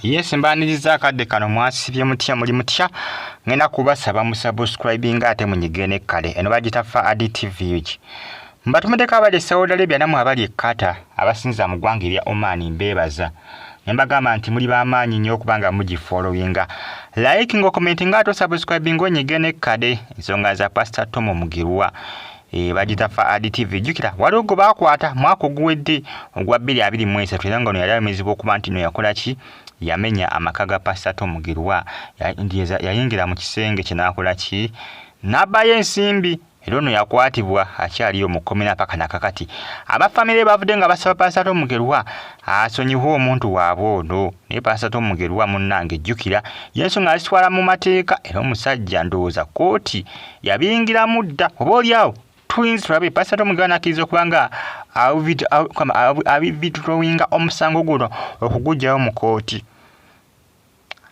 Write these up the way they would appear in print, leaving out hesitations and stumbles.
Yes, mbaniriza akadde kano mwasibye mutya muli mutya ngenda kubasaba mu subscribing ate munyigene kale eno bagitafa ADTV. Mbatumedeka abali Saudi Arabia namwe abali Qatar abasinza mu ggwanga erya Oman mbebaza. Mbagamba nti muri bamaanyi nnyo okubanga mugifollowinga. Like ngo commenting ato subscribing onyigene kale ensonga za Pastor Tom Mugirwa. Bagitafa ADTV jukira walogo bakwata mwako guwedde ogwa 2023 era ngono yali amezibu okuba nti no yakola ki yamenya amakaga Pastor Tom Mugirwa yayingira mu kisenge kinakola ki nabaye ensimbi era ono yakwatibwa akyaliyo mu komina paka nakakati abafamily bavudde nga basaba Pastor Tom Mugirwa asonyiwe omuntu waabwe ono ne Pastor Tom Mugirwa munnange jukira yensonga aliswala mu mateeka era omusajja ndowooza kooti yabingira mudda oba oliawo twins rabe Pastor Tom Mugirwa nakizo kubanga avidrowinga omusango guno okugujjayo mu kooti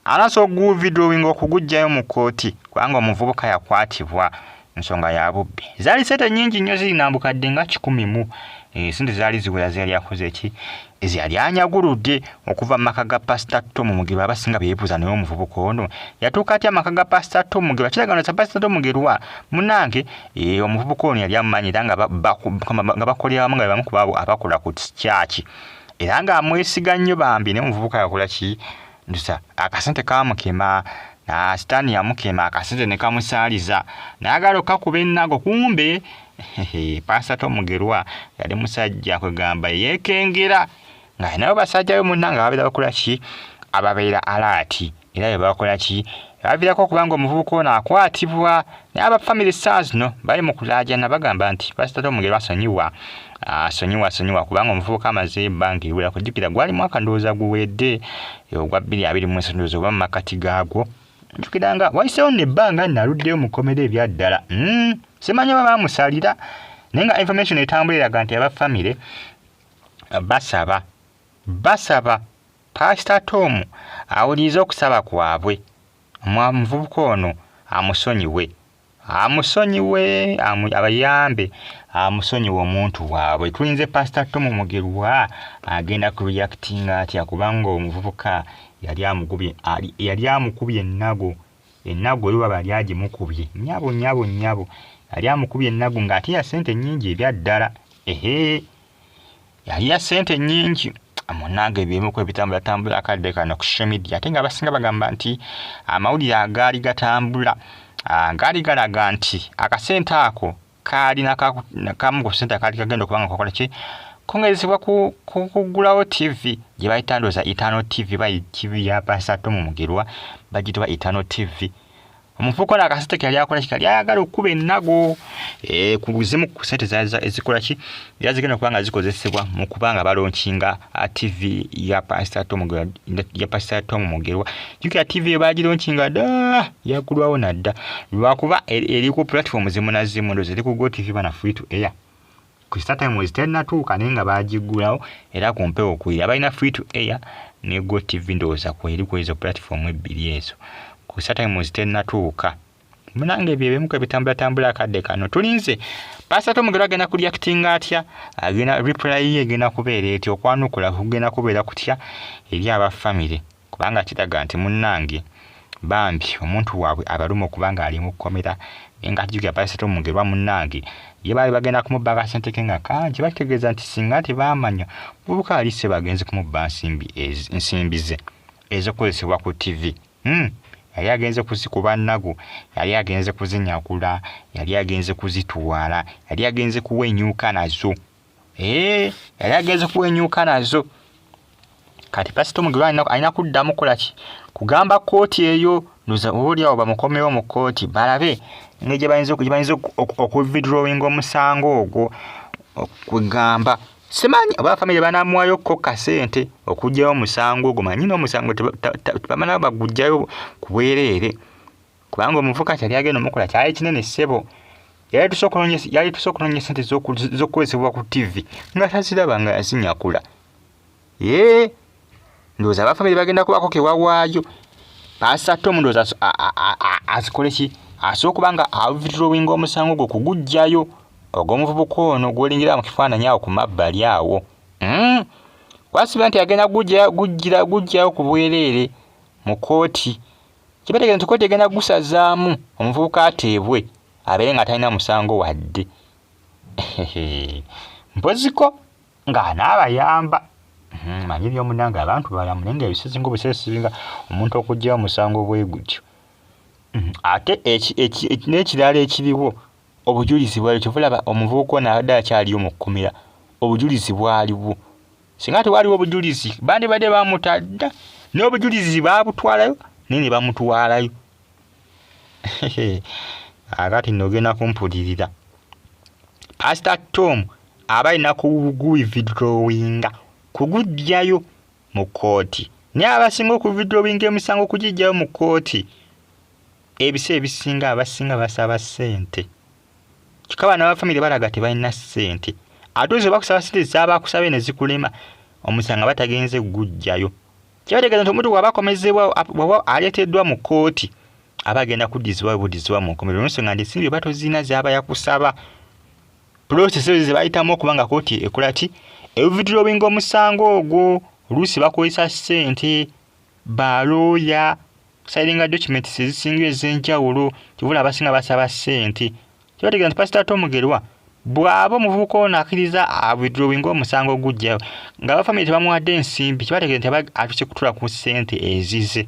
alaso guvidrowinga okugujjayo mu kooti kubanga omuvubuka yakwatibwa nsonga ya bubbi zali sente nyingi nnyo ziri nambukadde nga 10 sente zali ziwera zali yakoze eki ezali anyaguludde okuva mu maka ga Pastor Tom Mugirwa abasinga beebuuza naye omuvubuka ono yatuuka atya amaka ga Pastor Tom Mugirwa kiragano kya Pastor Tom Mugirwa munnange omuvubuka ono yali amumanyira nga bakolera wamu nga bamu ku baabo abakola ku kyaki era nga amwesiga nnyo bambi naye omuvubuka yakola ki ndusa akasente kamukema na stani ya mukema akasente ne kamusaaliza nayagala kakuba ennago kumbe Pastor Tom Mugirwa yali musajja kwegamba yekengera nga nayo basajja yo munnanga babira bakola ki ababeera alati era bakola ki babirako kubanga omuvubuka ono akwatibwa naye aba family stars no bali mu kulaajana bagamba nti Pastor Tom Mugirwa asonyiwa kubanga omuvubuka amaze ebbanga eriwera kujjukira gwali mwaka ndowooza guwedde ogwa 2023 ndowooza oba mu makati gaagwo njukiranga wayiseewo nebbanga naluddeyo mu komera ebyaddala simanyi baba bamusalira naye nga information etambuliraga nti aba family basaba Pastor Tom awuliriza okusaba kwabwe omuvubuka ono amusonyiwe abayambe amusonyiwe omuntu waabwe tulinze Pastor Tom Mugirwa agenda ku reacting atya kubanga omuvubuka yali amukubye ennago eri baba yali agimukubye nyabo yali amukubye ennago ng'ate ya sente nnyingi ebyaddala yali ya sente nnyingi amunange ebyemu kwe bitambula akadde kano ku social media ate nga abasinga bagamba nti amawulire agaali gatambula gaali galaga nti akasente ako kaali nakamu ku sente akaali kagenda okubanga kakola ki kongezebwa kugulawo TV gye bayita ndooza Eternal TV TV ya Pastor Tom Mugirwa bagitwa Eternal TV omufuko na akasente kali akola kikali ayagala okuba ennago kuzimu ku sente ezikola ki era zigenda kubanga zikozesebwa mu kubanga balonkinga TV ya Pastor Tom Mugirwa jukira TV bagilonkinga da yagulwawo nadda lwakuba eri ku platform zimu na zimu ndooza eri ku GoTV bana free to air ku startime was tenatuuka naye nga bagigulawo era ku mpewo kuira balina free to air ne GoTV ndowooza kweri ku ezo platform ebbiri ezo ku startime was tenatuuka munange ebyemu kwe bitambula akadde kano tulinze Pastor Tom Mugirwa agenda ku reacting atya agenda reply ye agenda kubeera eti okwanukula kugenda kubeera kutya eri aba family kubanga kitaga nti munnange bambi omuntu waabwe abaluma okubanga ali mu komera nga tujja Pastor Tom Mugirwa munnange ye bali bagenda kumubba akasente ke nga kangi bategeeza nti singa tebamanya bubuka alise bagenze kumubba ensimbi ze ezokozesebwa ku TV yali agenze kuzikuba nnago yali agenze kuzinyakula yali agenze kuzitwala yali agenze kuwenyuuka nazo yali agenze kuwenyuuka nazo kati Pastor Tom Mugirwa alina kuddamu kola ki kugamba kooti eyo ndoza oliawo bamukomewo mu kooti balabe ng'egye bayinza okuvidrowinga omusango ogwo okugamba simanyi oba family banamuwayo ko kasente okugyayo omusango ogwo manyi n'omusango tebamala bagujjayo ku bwereere kubanga omuvuka kyali agenda omukola kyali kinene ssebo yali tusooka sente z'okukozesebwa ku TV nga taziraba nga yazinyakula ndowooza abafamily bagenda kubako kewawaayo Pastor Tom ndowooza azikole ki asobola kubanga avidrowinga omusango gwo kugujjayo ogw'omuvubuka ono gw'olingira mu kifaananyi awo ku mabbali awo Wasiba nti agenda gujjayo ku bwereere mu kooti. Kibategeeza nti kooti egenda gusazaamu omuvubuka ateebwe abeere nga talina musango wadde. Mpoziko nga n'abayamba. Manyi by'omunanga abantu balamu naye ng'ebisesinga obusesinga omuntu okugyayo omusango bwe gutyo. Ate n'ekirala ekiriwo obujulizi bwali kivulaba omuvubuka ono abadde akyaliyo mu kkomera obujulizi bwaliwo. Singa tewaliwo obujulizi bandibadde bamutadda n'obujulizi baabutwalayo naye ne bamutwalayo. Akati nno ogenda kumpulirira. Pastor Tom aba alina kuwithdrawinga kugujjayo mu kooti. Naye abasinga okuwithdrawinga emisango kugijjayo mu kooti ebiseera ebisinga abasinga basaba ssente. Kikaba n'abafamire balaga tebalina ssente. Ate zo bakusaba ssente z'abakusabye ne zikulema omusango batagenze kugujjayo. Kibategeeza nti omuntu bw'abakomezebwa bw'aba aleeteddwa mu kooti aba agenda kuddizibwa buddizibwa mu nkomerero n'ensonga nti ensimbi batozina z'aba yakusaba. Process ze bayitamu okubanga kooti ekola ki withdrawing omusango ogwo. Oluusi bakozesa ssente balooya signing documents ezisinga ez'enjawulo kivula abasinga basaba ssente. Kibategeeza nti Pastor Tom Mugerwa bw'aba omuvubuka ono akkiriza withdrawing omusango gujjayo nga abafamire tebamuwadde ensimbi kibategeeza nti aba atuse kutula ku ssente ezize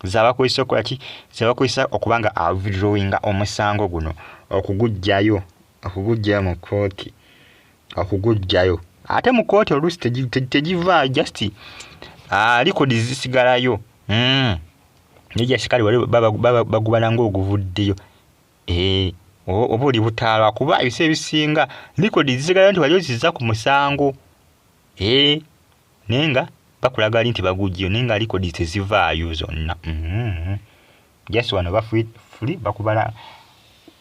z'abakozesa okukola ki z'abakozesa okubanga withdrawing omusango guno okugujjayo mu kooti okugujjayo. Ate mu kooti oluusi tegiva just likodi zisigalayo. Nijja sikali wali bagubana ng'oguvuddeyo. Oba oli butaalwa kuba ebiseera ebisinga likodi zisigalayo nti wali ozizza ku musango. Naye nga bakulaga nti bagujjeyo naye nga likodi tezivaayo zonna. Just wano bafuli bakubala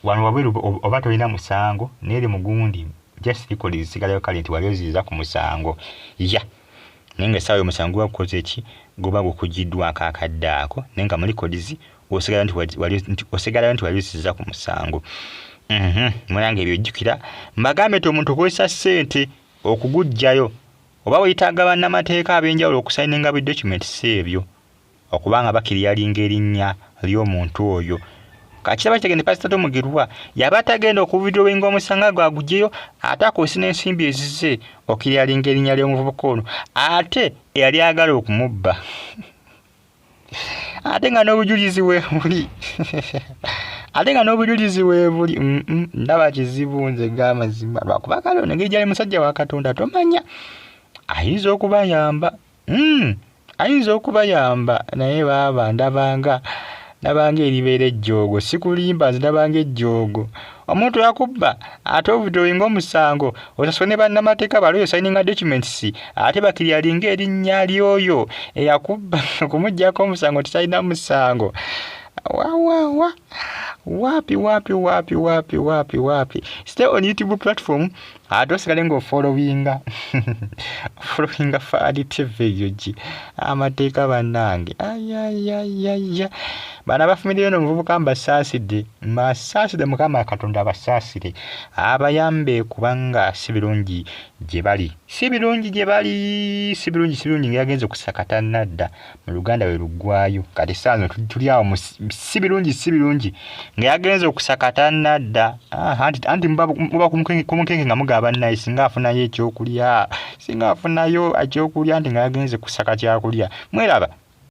wano wabweru oba tolina musango n'eri mugundi just likodi zisigalayo kale nti wali ozizza ku musango. Naye nga essaawa y'omusango guba gukoze eki guba gukugiddwako akadde ako naye nga mu likodizi osigalayo nti wali ozizza ku musango. Munange ebyojjukira mbagambe nti omuntu okozesa ssente okugujjayo oba weyitaaga bannamateeka ab'enjawulo okusayininga bidocuments ebyo okubanga bakiryalinga erinnya ly'omuntu oyo. Kakitaba kitegende Pastor Tom Mugerwa yaba atagenda okuwithdrawinga omusango gwagujjeyo ate akozesa n'ensimbi ezize okiryalinga erinnya ly'omuvubuka ono ate eyali agala okumubba. Ate nga n'obujulizi weebuli ndaba kizibu nze g'amazima lwakuba kale ono engeri gyali musajja wa Katonda tomanya ayinza okubayamba naye baaba ndabanga eribeera ejjoogo sikulimba nze ndabanga ejjoogo. Omuntu yakubba ate withdrawinga omusango osasule ne bannamateeka balooyo signing documents ate bakiryalinga erinnya ly'oyo eyakubba okumuggyako omusango titalina musango. Wapi. Stay on YouTube platform. Ate osigale ng'ofollowinga Fadi TV yogi amateeka bannange. Bana bafumiriyo n'omuvubuka mbasaasidde Mukama Katonda abasaasire abayambe kubanga si birungi gye bali yagenze okusakata nadda mu Luganda we luggwayo kati saazo tuli awo si birungi nga yagenze okusakata nadda. Anti muba kumukenke nga mugaba naye singa afunayo ekyokulya nti nga yagenze kusaka kyakulya. Mweraba.